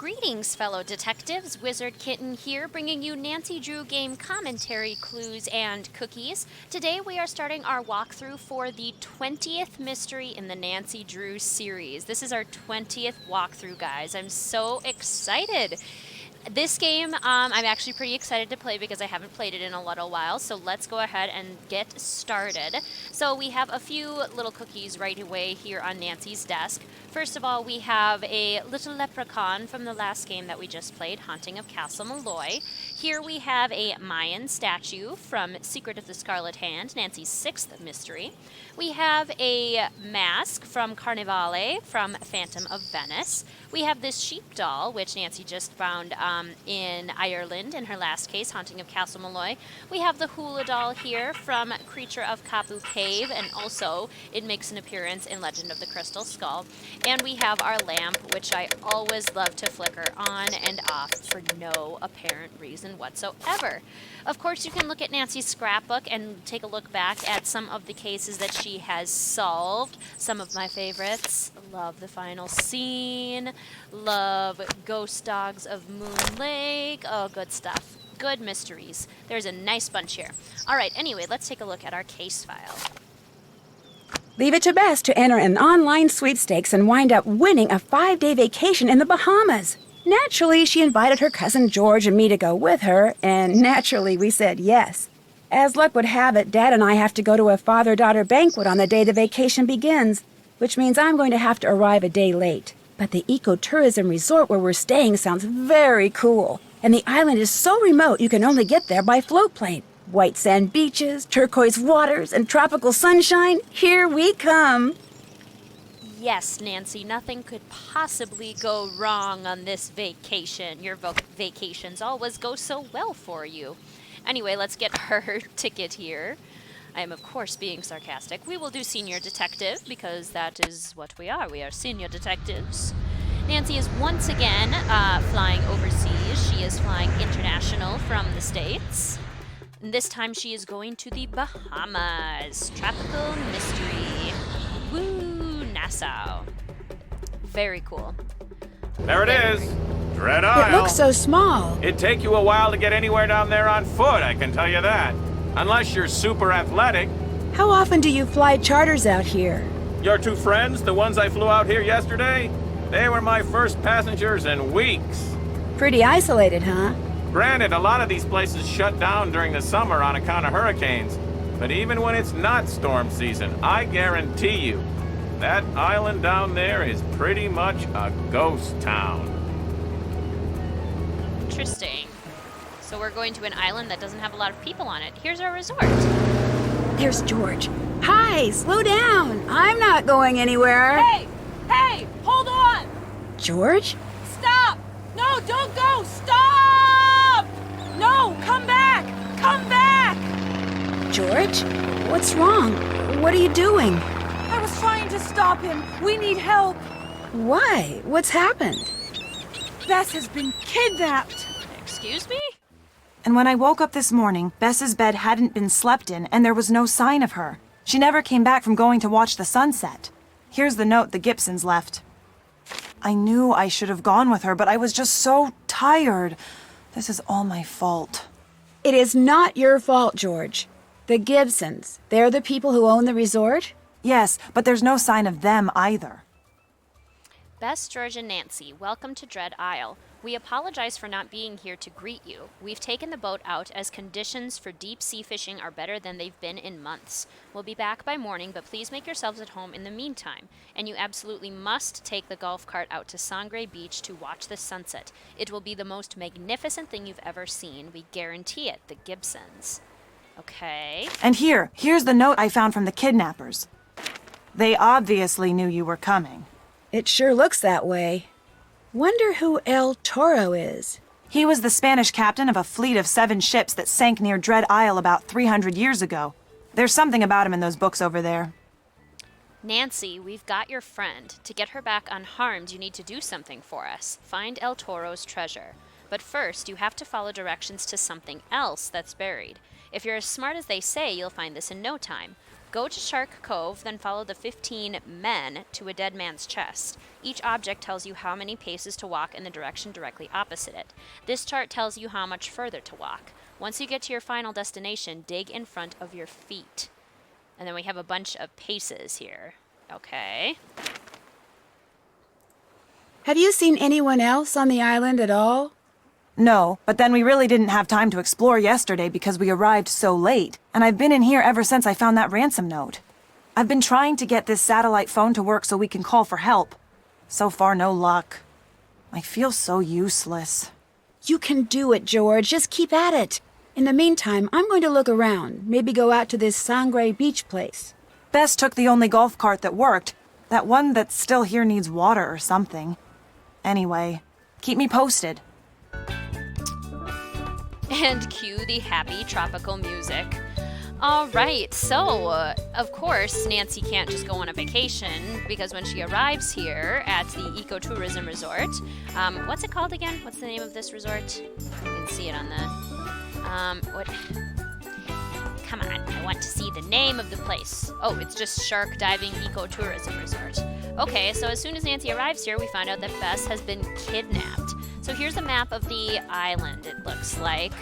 Greetings, fellow detectives. Wizard Kitten here, bringing you Nancy Drew game commentary, clues, and cookies. Today we are starting our walkthrough for the 20th mystery in the Nancy Drew series. This is our 20th walkthrough, guys. I'm so excited. This game, I'm actually pretty excited to play because I haven't played it in a little while, so let's go ahead and get started. So we have a few little cookies right away here on Nancy's desk. First of all, we have a little leprechaun from the last game that we just played, Haunting of Castle Malloy. Here we have a Mayan statue from Secret of the Scarlet Hand, Nancy's 6th mystery. We have a mask from Carnivale from Phantom of Venice. We have this sheep doll, which Nancy just found in Ireland in her last case, Haunting of Castle Malloy. We have the hula doll here from Creature of Coucou Cave, and also it makes an appearance in Legend of the Crystal Skull. And we have our lamp, which I always love to flicker on and off for no apparent reason whatsoever. Of course, you can look at Nancy's scrapbook and take a look back at some of the cases that she has solved. Some of my favorites. Love the final scene. Love Ghost Dogs of Moon Lake. Oh, good stuff. Good mysteries. There's a nice bunch here. All right, anyway, let's take a look at our case file. Leave it to Bess to enter an online sweepstakes and wind up winning a 5-day vacation in the Bahamas. Naturally, she invited her cousin George and me to go with her, and naturally we said yes. As luck would have it, Dad and I have to go to a father-daughter banquet on the day the vacation begins, which means I'm going to have to arrive a day late. But the ecotourism resort where we're staying sounds very cool, and the island is so remote you can only get there by float plane. White sand beaches, turquoise waters, and tropical sunshine, here we come. Yes, Nancy, nothing could possibly go wrong on this vacation. Your vacations always go so well for you. Anyway, let's get her ticket here. I am, of course, being sarcastic. We will do senior detective because that is what we are. We are senior detectives. Nancy is once again flying overseas. She is flying international from the States. And this time she is going to the Bahamas. Tropical mystery. Woo, Nassau. Very cool. There it is. Dread Isle. It looks so small. It'd take you a while to get anywhere down there on foot, I can tell you that. Unless you're super athletic. How often do you fly charters out here? Your two friends, the ones I flew out here yesterday, they were my first passengers in weeks. Pretty isolated, huh? Granted, a lot of these places shut down during the summer on account of hurricanes. But even when it's not storm season, I guarantee you, that island down there is pretty much a ghost town. Interesting. So we're going to an island that doesn't have a lot of people on it. Here's our resort. There's George. Hi, slow down. I'm not going anywhere. Hey, hold on. George? Stop. No, don't go. Stop. No, come back. Come back. George? What's wrong? What are you doing? I was trying to stop him. We need help. Why? What's happened? Bess has been kidnapped. Excuse me? And when I woke up this morning, Bess's bed hadn't been slept in, and there was no sign of her. She never came back from going to watch the sunset. Here's the note the Gibsons left. I knew I should have gone with her, but I was just so tired. This is all my fault. It is not your fault, George. The Gibsons, they're the people who own the resort? Yes, but there's no sign of them either. Bess, George, and Nancy, welcome to Dread Isle. We apologize for not being here to greet you. We've taken the boat out as conditions for deep sea fishing are better than they've been in months. We'll be back by morning, but please make yourselves at home in the meantime. And you absolutely must take the golf cart out to Sangre Beach to watch the sunset. It will be the most magnificent thing you've ever seen. We guarantee it, the Gibsons. Okay. And here's the note I found from the kidnappers. They obviously knew you were coming. It sure looks that way. Wonder who El Toro is. He was the Spanish captain of a fleet of 7 ships that sank near Dread Isle about 300 years ago. There's something about him in those books over there. Nancy, we've got your friend. To get her back unharmed, you need to do something for us. Find El Toro's treasure. But first, you have to follow directions to something else that's buried. If you're as smart as they say, you'll find this in no time. Go to Shark Cove, then follow the 15 men to a dead man's chest. Each object tells you how many paces to walk in the direction directly opposite it. This chart tells you how much further to walk. Once you get to your final destination, dig in front of your feet. And then we have a bunch of paces here. Okay. Have you seen anyone else on the island at all? No, but then we really didn't have time to explore yesterday because we arrived so late, and I've been in here ever since I found that ransom note. I've been trying to get this satellite phone to work so we can call for help. So far, no luck. I feel so useless. You can do it, George. Just keep at it. In the meantime, I'm going to look around. Maybe go out to this Sangre Beach place. Bess took the only golf cart that worked. That one that's still here needs water or something. Anyway, keep me posted. And cue the happy tropical music. All right, so, of course, Nancy can't just go on a vacation because when she arrives here at the ecotourism resort, what's it called again? What's the name of this resort? You can see it on the, what? Come on, I want to see the name of the place. Oh, it's just Shark Diving Ecotourism Resort. Okay, so as soon as Nancy arrives here, we find out that Bess has been kidnapped. So here's a map of the island, it looks like.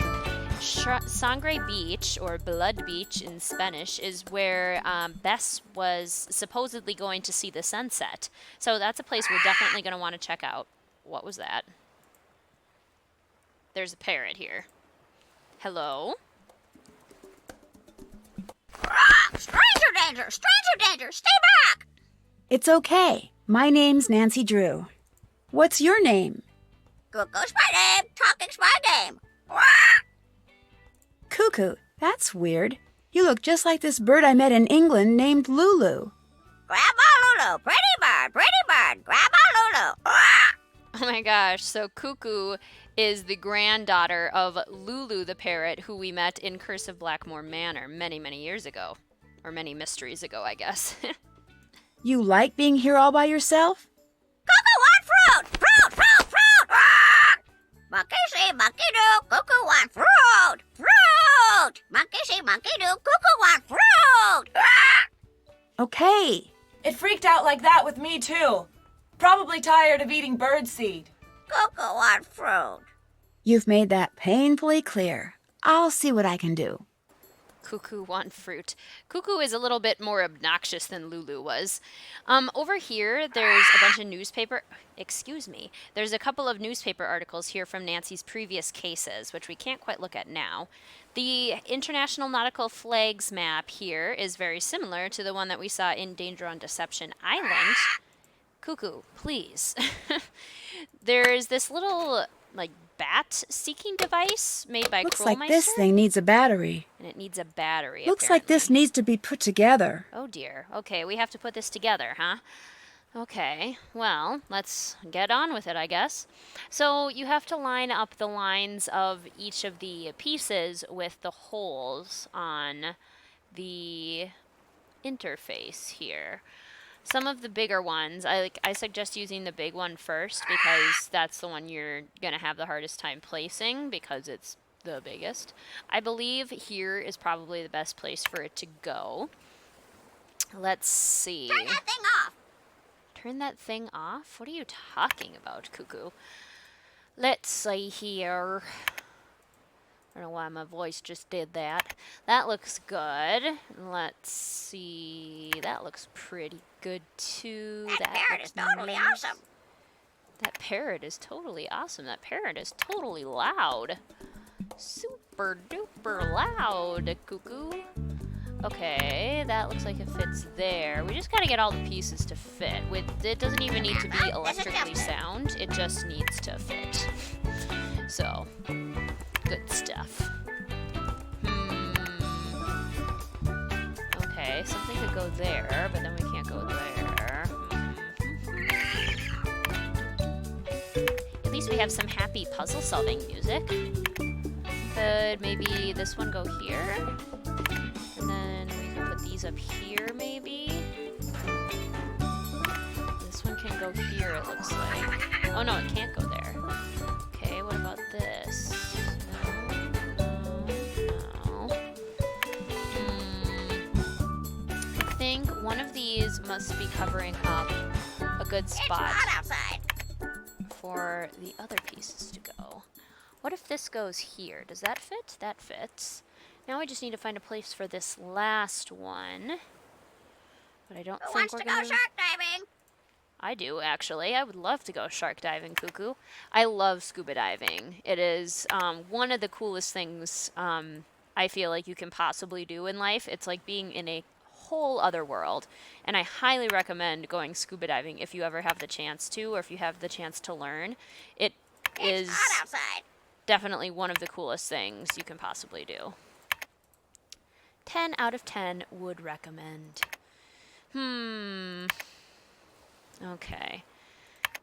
Sangre Beach, or Blood Beach in Spanish, is where Bess was supposedly going to see the sunset. So that's a place we're definitely going to want to check out. What was that? There's a parrot here. Hello? Stranger danger! Stranger danger! Stay back! It's okay. My name's Nancy Drew. What's your name? Coucou's my name. Talking's my game. Coucou. That's weird. You look just like this bird I met in England named Lulu. Grandma Lulu. Pretty bird. Grandma Lulu. Oh my gosh, so Coucou is the granddaughter of Lulu the parrot, who we met in Curse of Blackmore Manor many, many years ago. Or many mysteries ago, I guess. You like being here all by yourself? Coucou want fruit. Fruit. Monkey see, monkey do. Coucou want fruit. Fruit. Monkey see, monkey do. Coucou want fruit. Okay. It freaked out like that with me, too. Probably tired of eating birdseed. Coucou want fruit. You've made that painfully clear. I'll see what I can do. Coucou want fruit. Coucou is a little bit more obnoxious than Lulu was. Over here, there's a bunch of there's a couple of newspaper articles here from Nancy's previous cases, which we can't quite look at now. The International Nautical Flags map here is very similar to the one that we saw in Danger on Deception Island. Coucou, please. There's this little, bat-seeking device made by Looks like Krollmeister. this thing needs a battery. And it needs a battery, Looks like this apparently. needs to be put together. Oh dear. Okay, we have to put this together, huh? Okay, well, let's get on with it, I guess. So you have to line up the lines of each of the pieces with the holes on the interface here. Some of the bigger ones, I suggest using the big one first because that's the one you're going to have the hardest time placing because it's the biggest. I believe here is probably the best place for it to go. Let's see. Turn that thing off. Turn that thing off? What are you talking about, Coucou? Let's see here. I don't know why my voice just did that. That looks good. Let's see. That looks pretty good, too. That parrot is totally awesome. That parrot is totally awesome. That parrot is totally loud. Super duper loud, Coucou. Okay, that looks like it fits there. We just gotta get all the pieces to fit. It doesn't even need to be electrically sound. It just needs to fit. So, good stuff. Okay, something could go there, but then we can't go there. At least we have some happy puzzle-solving music. Could maybe this one go here? And then we can put these up here, maybe? This one can go here, it looks like. Oh no, it can't go there. Okay, what about this? No. must be covering up a good It's spot hot outside. for the other pieces to go. What if this goes here? Does that fit? That fits. Now we just need to find a place for this last one. But I don't Who think wants we're to gonna... go shark diving? I do, actually. I would love to go shark diving, Coucou. I love scuba diving. It is one of the coolest things I feel like you can possibly do in life. It's like being in a whole other world. And I highly recommend going scuba diving if you ever have the chance to, or if you have the chance to learn. It It's is hot outside. definitely one of the coolest things you can possibly do. 10 out of 10 would recommend. Okay.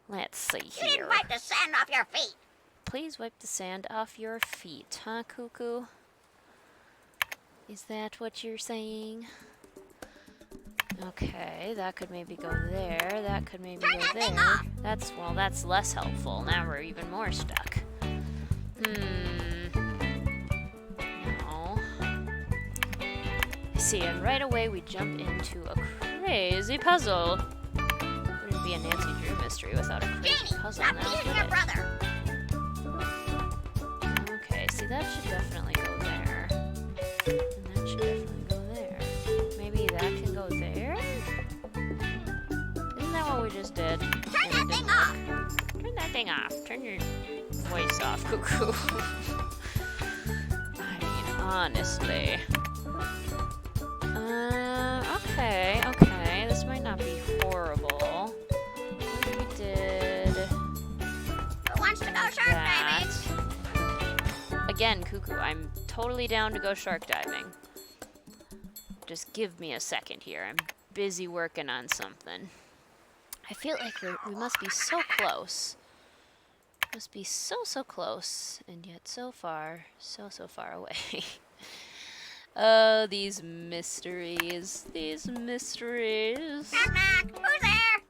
Let's see You here. didn't wipe the sand off your feet. Please wipe the sand off your feet, huh, Coucou? Is that what you're saying? Okay, that could maybe go there. That could maybe Turn go that thing there. off. That's less helpful. Now we're even more stuck. No. I see, and right away we jump into a crazy puzzle. Wouldn't be a Nancy Drew mystery without a crazy Janie, puzzle stop now, teasing would your it? brother. Okay, see, that should definitely go there. And that should definitely go there. Maybe that can go there? Isn't that what we just did? Turn And that it thing didn't off. work? Turn that thing off. Turn your voice off, Coucou. I mean, honestly. Okay. This might not be horrible. What if we did Who wants to go shark that? diving? Again, Coucou, I'm totally down to go shark diving. Just give me a second here. I'm busy working on something. I feel like we must be so close. Must be so close, and yet so far away. Oh, these mysteries. These mysteries. Knock, knock. Who's there?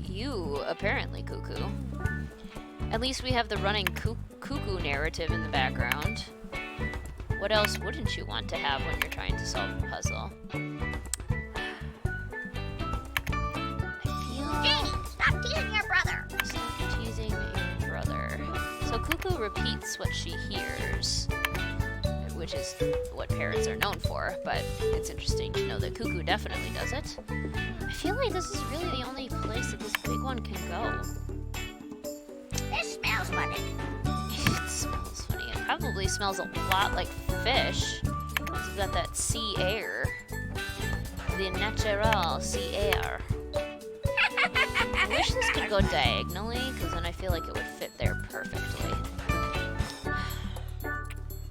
You, apparently, Coucou. At least we have the running Coucou narrative in the background. What else wouldn't you want to have when you're trying to solve a puzzle? Janie, stop teasing your brother. Stop teasing your brother. So Coucou repeats what she hears, which is what parents are known for, but it's interesting to know that Coucou definitely does it. I feel like this is really the only place that this big one can go. This smells funny. It smells funny. It probably smells a lot like fish. It's got that sea air. The natural sea air. I wish this could go diagonally, because then I feel like it would fit there perfectly.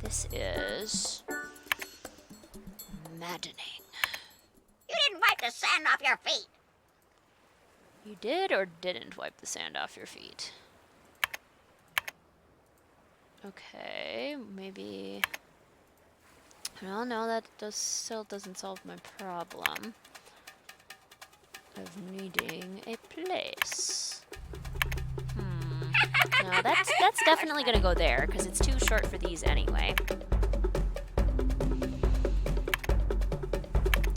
This is maddening. You didn't wipe the sand off your feet. You did or didn't wipe the sand off your feet? Okay, maybe... Well, no, that still doesn't solve my problem of needing a place. No, that's definitely gonna go there, because it's too short for these anyway.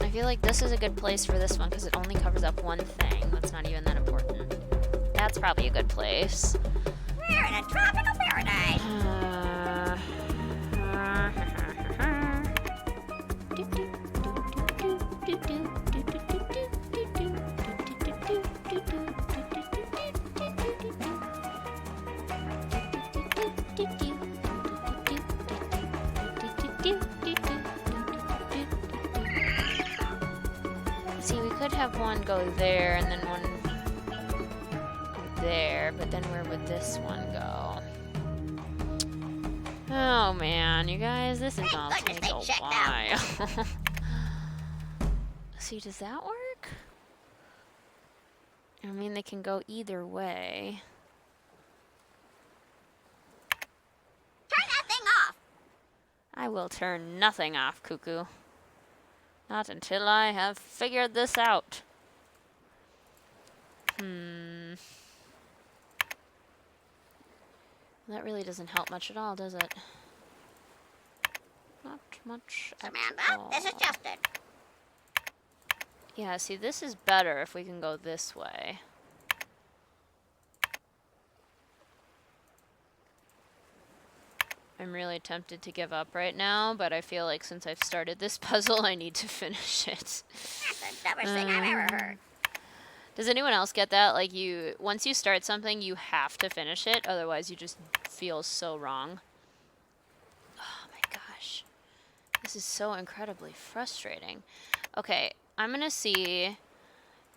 I feel like this is a good place for this one, because it only covers up one thing. That's not even that important. That's probably a good place. We're in a tropical paradise. See, we could have one go there and then one go there, but then where would this one go? Oh man, you guys, this is Thank gonna goodness take a they checked out. while. See, does that work? I mean, they can go either way. Turn that thing off. I will turn nothing off, Coucou. Not until I have figured this out. That really doesn't help much at all, does it? Not much at Samantha, all. this is Justin. Yeah, see, this is better if we can go this way. I'm really tempted to give up right now, but I feel like since I've started this puzzle, I need to finish it. That's the dumbest thing I've ever heard. Does anyone else get that? Like, once you start something, you have to finish it, otherwise you just feel so wrong. Oh my gosh. This is so incredibly frustrating. Okay, I'm gonna see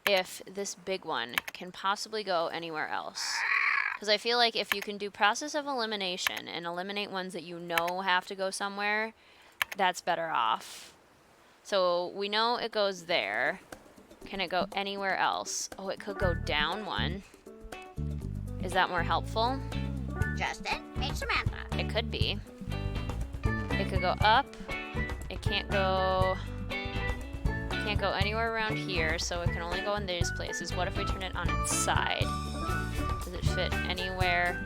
if this big one can possibly go anywhere else. Because I feel like if you can do process of elimination and eliminate ones that you know have to go somewhere, that's better off. So we know it goes there. Can it go anywhere else? Oh, it could go down one. Is that more helpful? Justin, meet Samantha. It could be. It could go up. It can't go anywhere around here, so it can only go in these places. What if we turn it on its side? Does it fit anywhere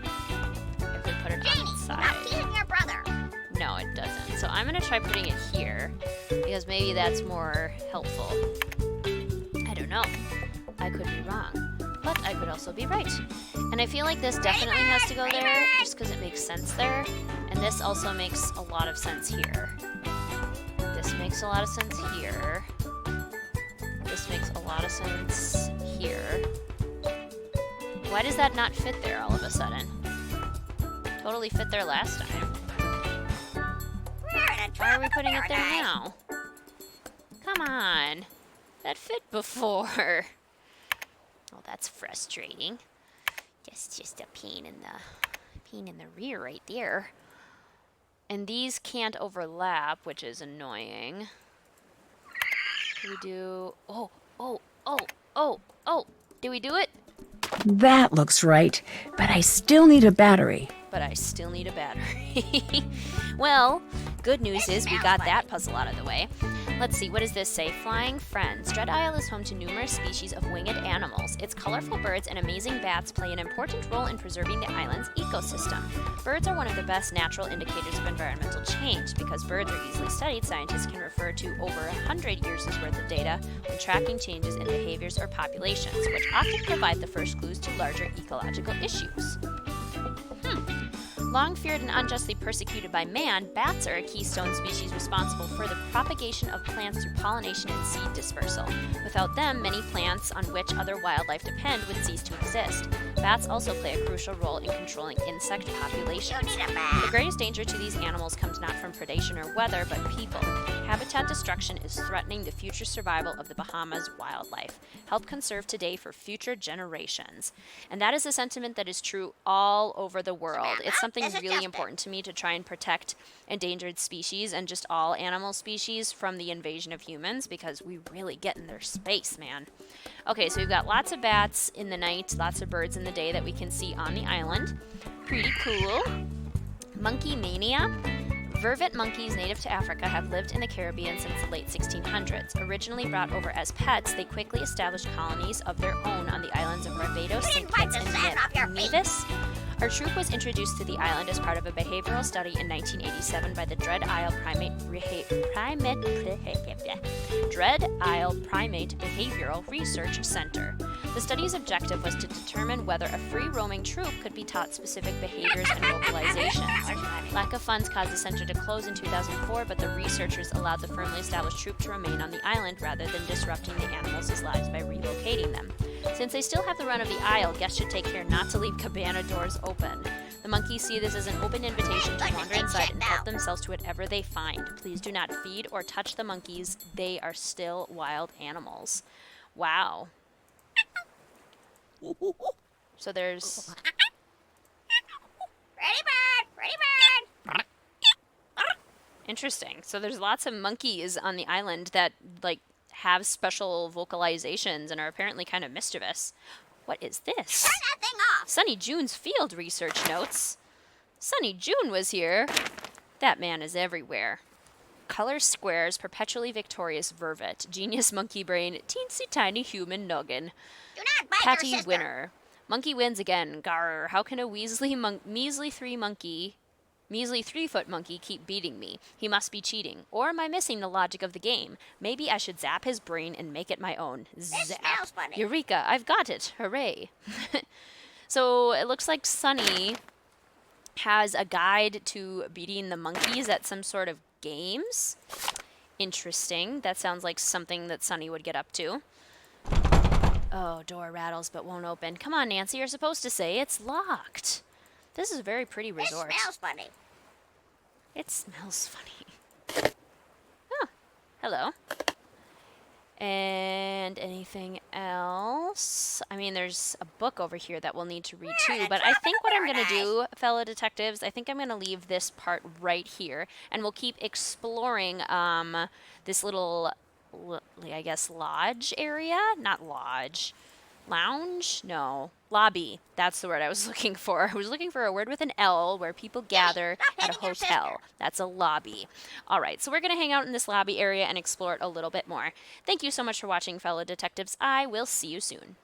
if we put it on its side? Stop teasing your brother. No, it doesn't. So I'm gonna try putting it here, because maybe that's more helpful. I don't know. I could be wrong, but I could also be right. And I feel like this definitely has to go there, just because it makes sense there. And this also makes a lot of sense here. This makes a lot of sense here. This makes a lot of sense here. Why does that not fit there all of a sudden? Totally fit there last time. Why are we putting it there now? Come on. That fit before. Oh, that's frustrating. Just a pain in the rear right there. And these can't overlap, which is annoying. Do we do... Oh. Did we do it? That looks right, but I still need a battery. Well, good news is we got that puzzle out of the way. Let's see, what does this say? Flying Friends. Dread Isle is home to numerous species of winged animals. Its colorful birds and amazing bats play an important role in preserving the island's ecosystem. Birds are one of the best natural indicators of environmental change. Because birds are easily studied, scientists can refer to over 100 years' worth of data when tracking changes in behaviors or populations, which often provide the first clues to larger ecological issues. Long feared and unjustly persecuted by man, bats are a keystone species responsible for the propagation of plants through pollination and seed dispersal. Without them, many plants on which other wildlife depend would cease to exist. Bats also play a crucial role in controlling insect populations. The greatest danger to these animals comes not from predation or weather, but people. Habitat destruction is threatening the future survival of the Bahamas wildlife. Help conserve today for future generations. And that is a sentiment that is true all over the world. It's something really important to me to try and protect endangered species and just all animal species from the invasion of humans, because we really get in their space, man. Okay, so we've got lots of bats in the night, lots of birds in the day that we can see on the island. Pretty cool. Monkey mania. Vervet monkeys native to Africa have lived in the Caribbean since the late 1600s. Originally brought over as pets, they quickly established colonies of their own on the islands of Barbados, St. Kitts, and Nevis. Our troop was introduced to the island as part of a behavioral study in 1987 by the Dread Isle Primate Behavioral Research Center. The study's objective was to determine whether a free-roaming troop could be taught specific behaviors and vocalizations. Lack of funds caused the center to close in 2004, but the researchers allowed the firmly established troop to remain on the island rather than disrupting the animals' lives by relocating them. Since they still have the run of the isle, guests should take care not to leave cabana doors open. The monkeys see this as an open invitation to wander inside and help themselves to whatever they find. Please do not feed or touch the monkeys. They are still wild animals. Wow. So there's... Ready bird! Interesting. So there's lots of monkeys on the island that, like, have special vocalizations and are apparently kind of mischievous. What is this? Turn that thing off! Sunny June's field research notes. Sunny June was here. That man is everywhere. Color squares, perpetually victorious vervet, genius monkey brain, teensy tiny human noggin. Do not bite Patty your sister! winner. Monkey wins again. Garr. How can a measly 3 monkey Measly 3-foot monkey keep beating me. He must be cheating. Or am I missing the logic of the game? Maybe I should zap his brain and make it my own. Zap. smells funny. Eureka, I've got it. Hooray. So it looks like Sunny has a guide to beating the monkeys at some sort of games. Interesting. That sounds like something that Sunny would get up to. Oh, door rattles but won't open. Come on, Nancy, you're supposed to say it's locked. This is a very pretty resort. It smells funny. It smells funny. Oh, hello. And anything else? I mean, there's a book over here that we'll need to read too, but I think what I'm going to do, fellow detectives, I think I'm going to leave this part right here, and we'll keep exploring this little, I guess, lodge area? Not lodge. Lounge? No. Lobby. That's the word I was looking for. I was looking for a word with an L where people gather at a hotel. That's a lobby. All right, so we're going to hang out in this lobby area and explore it a little bit more. Thank you so much for watching, fellow detectives. I will see you soon.